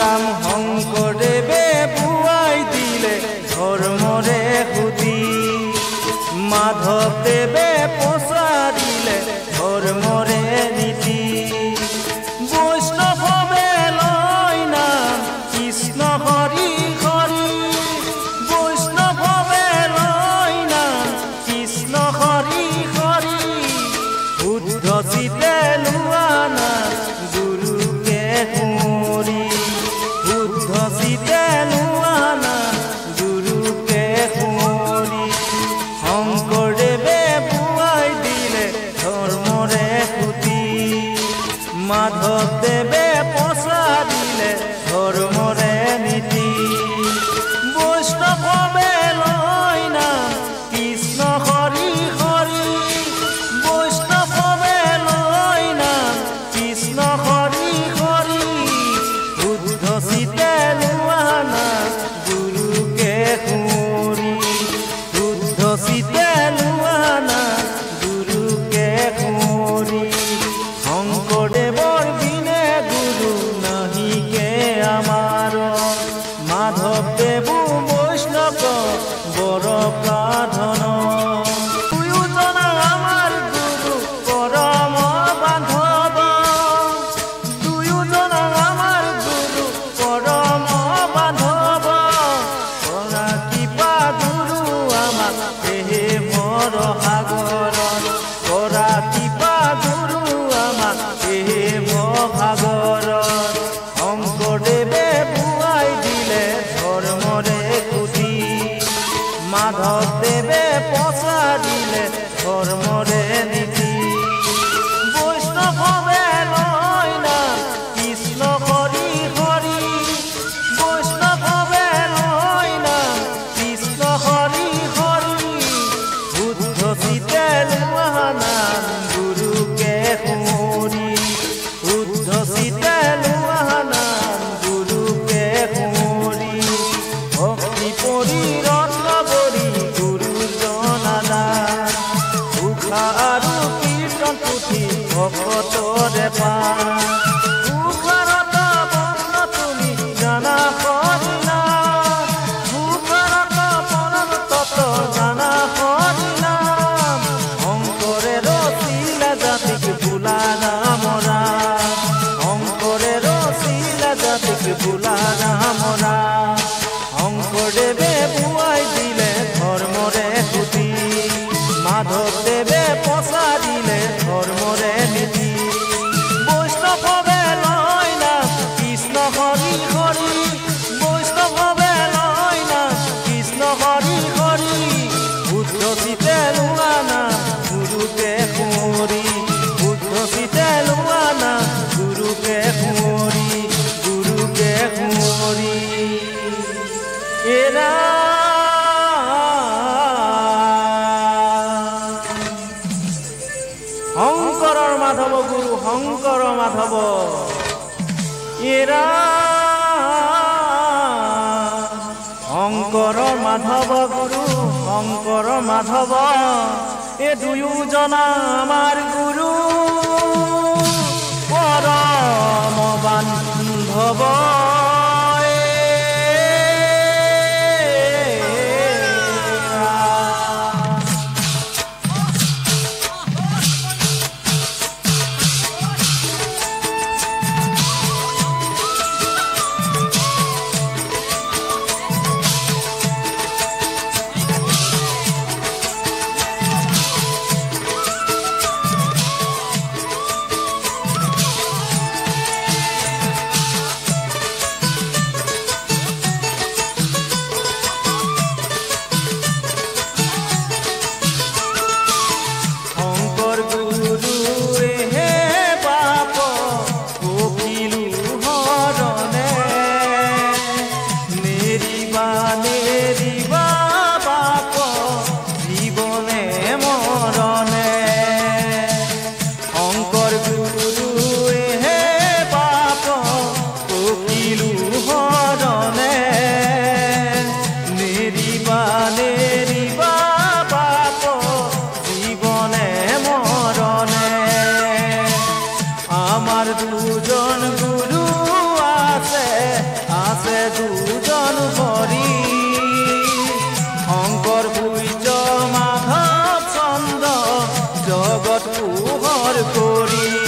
ৰাম শংকৰদেৱে বুৱাই দিলে ধৰ্মৰে সুতি মাধৱদেৱে প্ৰচাৰিলে ধৰ্মৰে নীতি বৈষ্ণৱে লয় নাম কৃষ্ণ হৰি হৰি বৈষ্ণৱে লয় নাম কৃষ্ণ হৰি হৰি শুদ্ধ চিতে লোৱা নাম গুৰুকে সুঁৱৰি শুদ্ধ চিতে লোৱা নাম গুৰুকে সুঁৱৰি শংকৰদেৱে বুৱাই দিলে ধৰ্মৰে সুতি মাধৱদেৱে প্ৰচাৰিলে ধৰ্মৰে নীতি বৈষ্ণৱে লয় নাম কৃষ্ণ হৰি হৰি বৈষ্ণৱে লয় নাম কৃষ্ণ হৰি হৰি শুদ্ধ চিতে লোৱা নাম গুৰুকে সুঁৱৰি শুদ্ধ চিতে লোৱা নাম গুৰুকে সুঁৱৰি শংকৰদেৱৰ বিনে গুৰু নাহিকে আমাৰ মাধৱদেৱো বৈষ্ণৱ বৰ প্ৰাধন দুয়োজন আমাৰ গুৰু পৰম বান্ধৱ দুয়োজন আমাৰ গুৰু পৰম বান্ধৱ কৰা কৃপা গুৰু আমাক হে বৰ সাগৰ কৰা কৃপা গুৰু আমাক হে মহাগৰ শংকৰদেৱে বুৱাই দিলে ধৰ্মৰে সুতি মাধৱদেৱে প্ৰচাৰিলে ধৰ্মৰে নীতি বৈষ্ণৱে লয় নাম কৃষ্ণ হৰি হৰি বৈষ্ণৱে লয় নাম কৃষ্ণ হৰি হৰি শুদ্ধ চিতে লোৱা নাম গুৰুকে সুঁৱৰি শুদ্ধ চিতে লোৱা নাম গুৰুকে সুঁৱৰি ভক্তি পৰি ৰত্ন বৰি গুৰুজনানা উষা আৰু কীৰ্তন পুথি ভকতৰে পাৰ উষাৰত বৰ্ণ তুমি জানা হৰিনা উষাৰত পৰম তত্ত্ব জানা হৰিনা শংকৰে ৰচিলে জাতিক বোলা ৰাম ৰাম শংকৰে ৰচিলে জাতিক বোলা ৰাম ৰাম শংকৰদেৱে বুৱাই দিলে ধৰ্মৰে সুতি মাধৱদেৱে প্ৰচাৰিলে ধৰ্মৰে নীতি বৈষ্ণৱে লয় নাম কৃষ্ণ হৰি হৰি বৈষ্ণৱে লয় নাম কৃষ্ণ হৰি হৰি শুদ্ধ চিতে লোৱা নাম গুৰুকে সুঁৱৰি শুদ্ধ চিতে লোৱা নাম গুৰুকে সুঁৱৰি গুৰুকে সুঁৱৰি এৰা শংকৰৰ মাধৱ গুৰু শংকৰ মাধৱ এৰা শংকৰ মাধৱ গুৰু শংকৰ মাধৱ এ দুয়োজনা আমাৰ গুৰু পৰম বান্ধৱ আমাৰ দুজন গুৰু আছে জগত পোহৰ কৰি